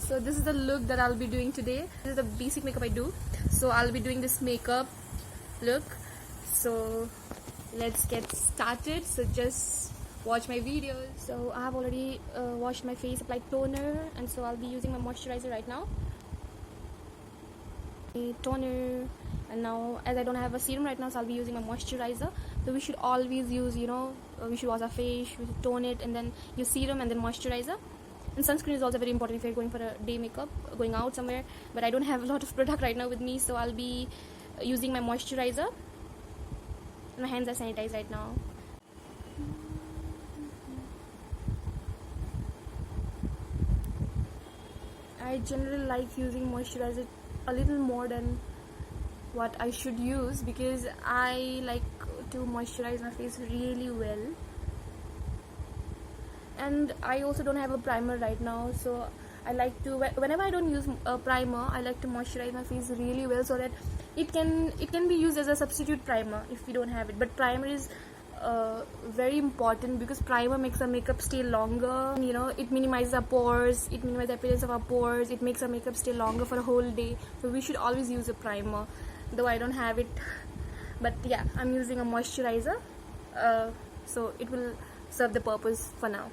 So this is the look that I'll be doing today. This is the basic makeup I do. So I'll be doing this makeup look. So let's get started. So just watch my videos. So I have already washed my face, applied toner, and so I'll be using my moisturizer right now. Toner, and now as I don't have a serum right now, so I'll be using my moisturizer. So we should always use, we should wash our face, we should tone it, and then use serum and then moisturizer. And sunscreen is also very important if you're going for a day makeup, going out somewhere. But I don't have a lot of product right now with me, so I'll be using my moisturizer. My hands are sanitized right now. I generally like using moisturizer a little more than what I should use because I like to moisturize my face really well. And I also don't have a primer right now, so I like to, whenever I don't use a primer, I like to moisturize my face really well so that it can be used as a substitute primer if we don't have it. But primer is very important because primer makes our makeup stay longer. It minimizes our pores, it minimizes the appearance of our pores, it makes our makeup stay longer for a whole day. So we should always use a primer, though I don't have it. But yeah, I'm using a moisturizer, so it will serve the purpose for now.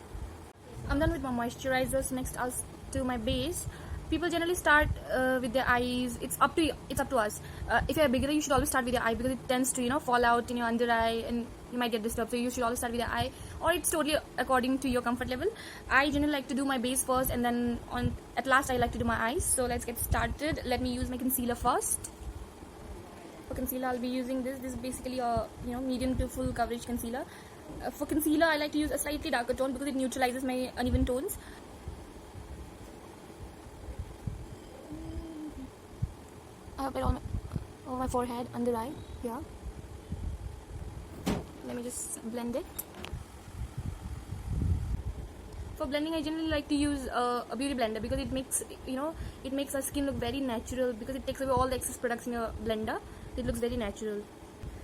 I'm done with my moisturizers. Next I'll do my base. People generally start with their eyes. It's up to us. If you're a beginner, you should always start with your eye because it tends to fall out in your under eye and you might get disturbed. So you should always start with your eye, or it's totally according to your comfort level. I generally like to do my base first, and then at last I like to do my eyes. So let's get started. Let me use my concealer first. For concealer I'll be using this is basically a medium to full coverage concealer. For concealer I like to use a slightly darker tone because it neutralizes my uneven tones. I have it on my forehead, under eye, yeah. Let me just blend it. For blending I generally like to use a beauty blender because it makes it makes our skin look very natural because it takes away all the excess products in your blender. It looks very natural.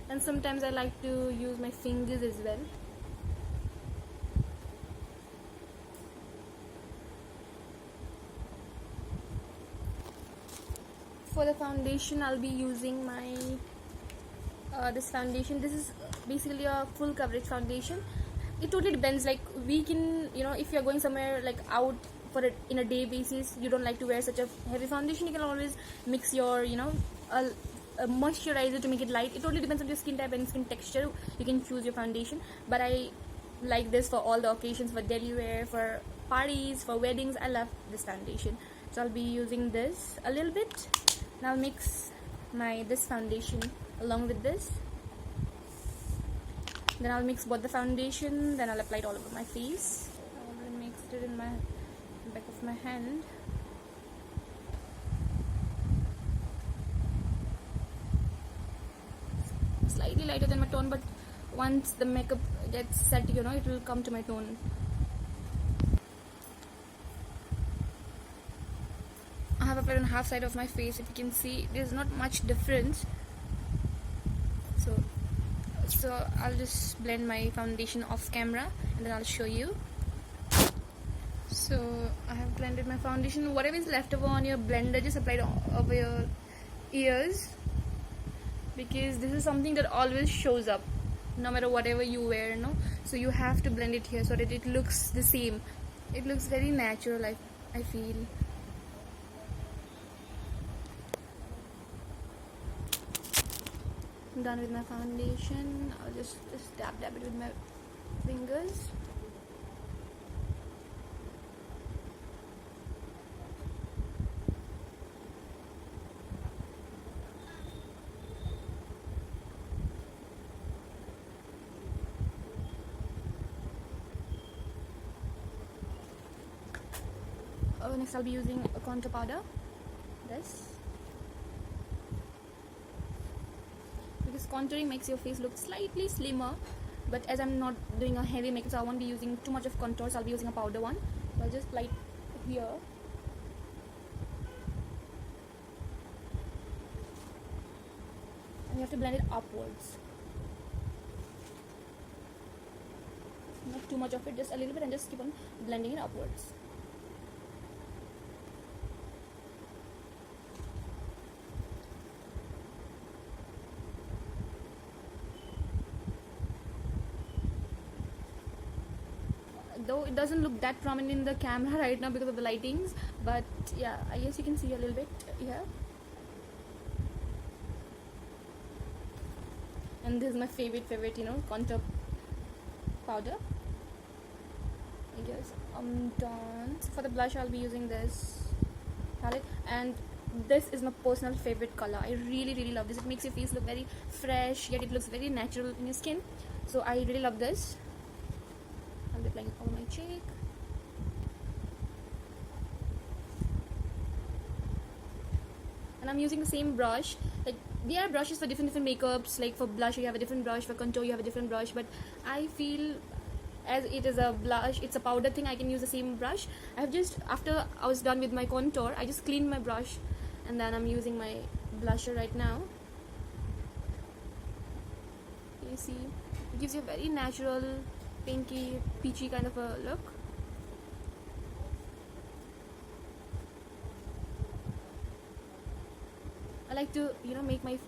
And sometimes I like to use my fingers as well. For the foundation I'll be using my this foundation. This is basically a full coverage foundation. It totally depends, like we can if you're going somewhere like out for it in a day basis, you don't like to wear such a heavy foundation, you can always mix your a moisturizer to make it light. It totally depends on your skin type and skin texture. You can choose your foundation, but I like this for all the occasions, for daily wear, for parties, for weddings. I love this foundation, so I'll be using this a little bit. Now I'll mix this foundation along with this. Then I'll mix both the foundation, then I'll apply it all over my face. I already mixed it in my back of my hand. Slightly lighter than my tone, but once the makeup gets set, it will come to my tone. I have applied on half side of my face. If you can see, there's not much difference. So I'll just blend my foundation off camera and then I'll show you. So I have blended my foundation. Whatever is left over on your blender, just apply it over your ears, because this is something that always shows up no matter whatever you wear, so you have to blend it here so that it looks the same. It looks very natural, I feel. I'm done with my foundation. I'll just dab it with my fingers. Next I'll be using a contour powder, this, because contouring makes your face look slightly slimmer. But as I'm not doing a heavy makeup, so I won't be using too much of contour, so I'll be using a powder one. So I'll just apply it here. And you have to blend it upwards. Not too much of it, just a little bit, and just keep on blending it upwards. though it doesn't look that prominent in the camera right now because of the lightings, but yeah, I guess you can see a little bit here. And this is my favorite, you know, contour powder. I guess I'm done. For the blush, I'll be using this palette, and this is my personal favorite color. I really love this. It makes your face look very fresh, yet it looks very natural in your skin. So I really love this. I'll be applying it over my cheek. And I'm using the same brush. Like, there are brushes for different makeups. Like for blush you have a different brush, for contour you have a different brush, but I feel as it is a blush, it's a powder thing, I can use the same brush. I have just, after I was done with my contour, I just cleaned my brush, and then I'm using my blusher right now. You see, it gives you a very natural, pinky, peachy kind of a look. I like to, you know, make my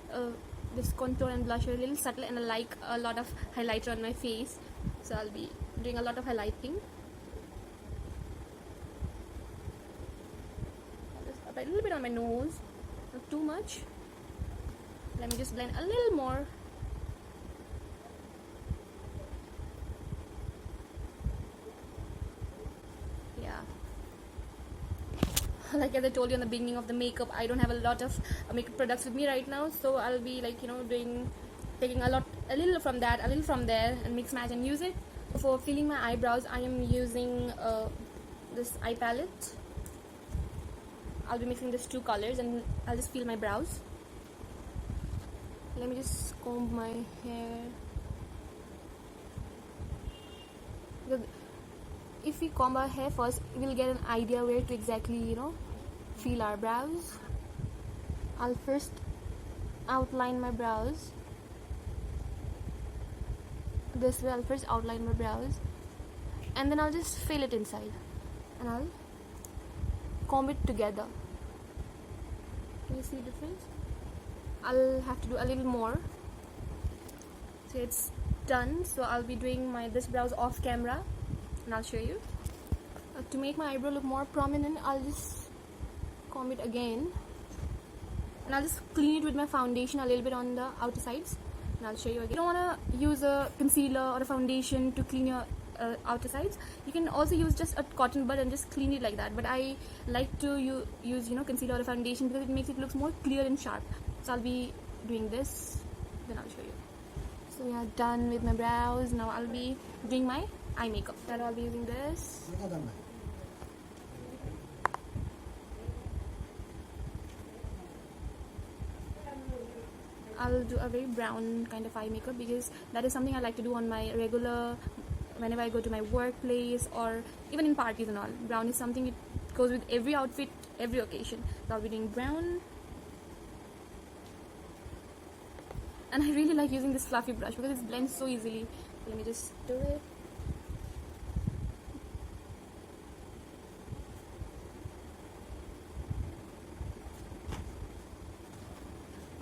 this contour and blusher a little subtle, and I like a lot of highlighter on my face, so I'll be doing a lot of highlighting. I'll just apply a little bit on my nose, not too much. Let me just blend a little more. Yeah. Like as I told you in the beginning of the makeup, I don't have a lot of makeup products with me right now, so I'll be like, you know, taking a little from that, a little from there, and mix match and use it. For filling my eyebrows, I am using this eye palette. I'll be mixing these two colors, and I'll just fill my brows. Let me just comb my hair. Because if we comb our hair first, we'll get an idea where to exactly, you know, fill our brows. I'll first outline my brows. This way I'll first outline my brows, and then I'll just fill it inside, and I'll comb it together. Can you see the difference? I'll have to do a little more. So it's done. So I'll be doing this brows off camera, and I'll show you. To make my eyebrow look more prominent, I'll just comb it again, and I'll just clean it with my foundation a little bit on the outer sides, and I'll show you again. You don't want to use a concealer or a foundation to clean your outer sides. You can also use just a cotton bud and just clean it like that, but I like to use, you know, concealer or a foundation because it makes it look more clear and sharp. So I'll be doing this, then I'll show you. So we are done with my brows. Now I'll be doing my eye makeup. So I'll be using this. I'll do a very brown kind of eye makeup because that is something I like to do on my regular, whenever I go to my workplace or even in parties and all. Brown is something, it goes with every outfit, every occasion. So I'll be doing brown. And I really like using this fluffy brush because it blends so easily. Let me just do it.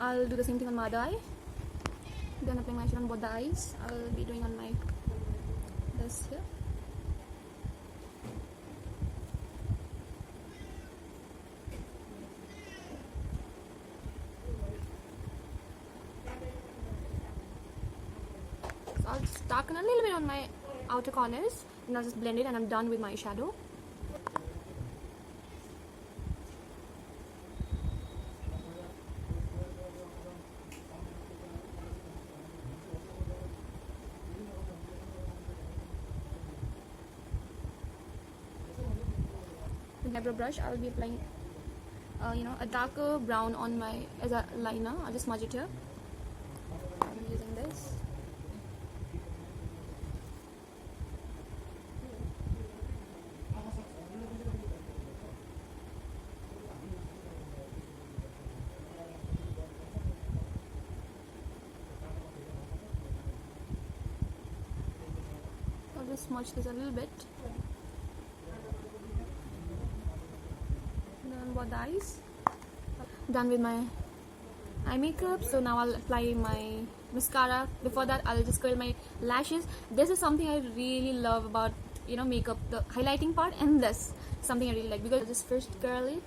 I'll do the same thing on my other eye. Then applying my shade on both the eyes. I'll be doing on my this here. So I'll just darken a little bit on my outer corners, and I'll just blend it, and I'm done with my shadow. Eyebrow brush, I'll be applying you know, a darker brown on my as a liner. I'll just smudge it here. I'm using this. I'll just smudge this a little bit. The eyes. Done with my eye makeup, so now I'll apply my mascara. Before that, I'll just curl my lashes. This is something I really love about, make up the highlighting part, and this something I really like, because I'll just first curl it.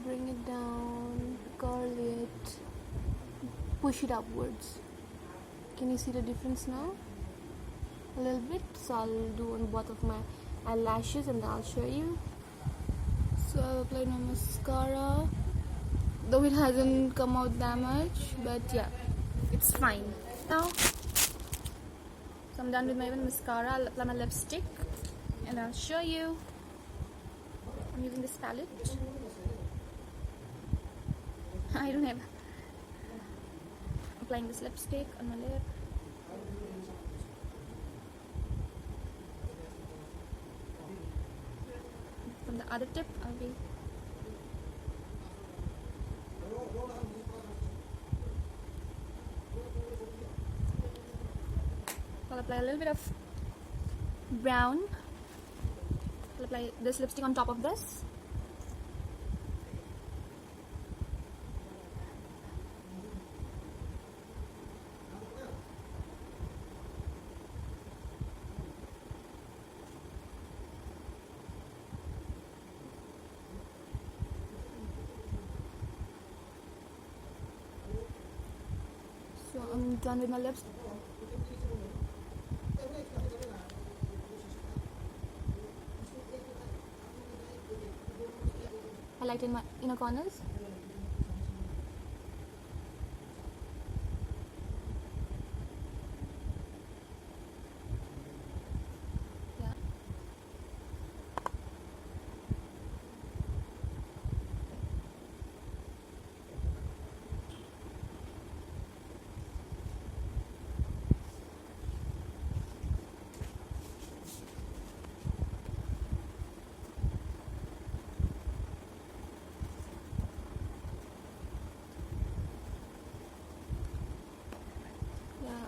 Bring it down, curl it, push it upwards. Can you see the difference now? A little bit. So I'll do on both of my eyelashes and then I'll show you. So I've applied my mascara, though it hasn't come out that much, but yeah, it's fine. Now, so I'm done with my mascara. I'll apply my lipstick and I'll show you. I'm using this palette. I don't have. Applying this lipstick on my lip. From the other tip, I'll apply a little bit of brown. I'll apply this lipstick on top of this. So I'm done with my lips. Highlight in my inner corners. Yeah.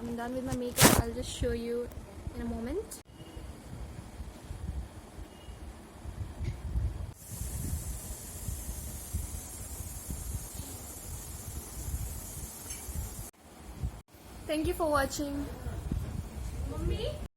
I'm done with my makeup. I'll just show you in a moment. Thank you for watching.